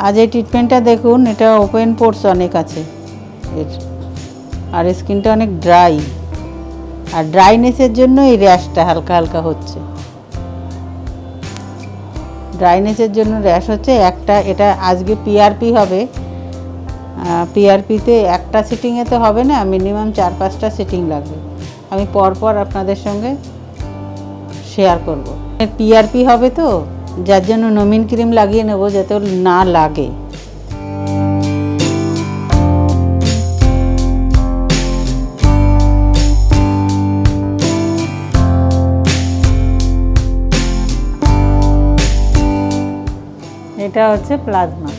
আজ এই ট্রিটমেন্টটা দেখুন, এটা ওপেন পোর্স অনেক আছে এর, আর স্কিনটা অনেক ড্রাই, আর ড্রাইনেসের জন্য এই র্যাশটা হালকা হালকা হচ্ছে। ড্রাইনেসের জন্য র্যাশ হচ্ছে। একটা এটা আজকে পিআরপি হবে, পিআরপিতে একটা সিটিংয়ে তো হবে না, মিনিমাম 4-5টা সিটিং লাগবে। আমি পরপর আপনাদের সঙ্গে শেয়ার করব। পিআরপি হবে তো, যার জন্য নমিন ক্রিম লাগিয়ে নেব যাতে না লাগে। এটা হচ্ছে প্লাজমা।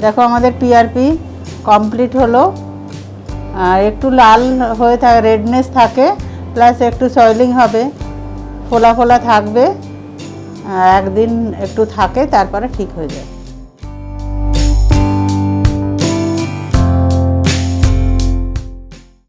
দেখো আমাদের পিআরপি কমপ্লিট হলো। একটু লাল হয়ে থাকে, রেডনেস থাকে, প্লাস একটু সয়েলিং হবে, ফোলা ফোলা থাকবে, একদিন একটু থাকে, তারপরে ঠিক হয়ে যায়।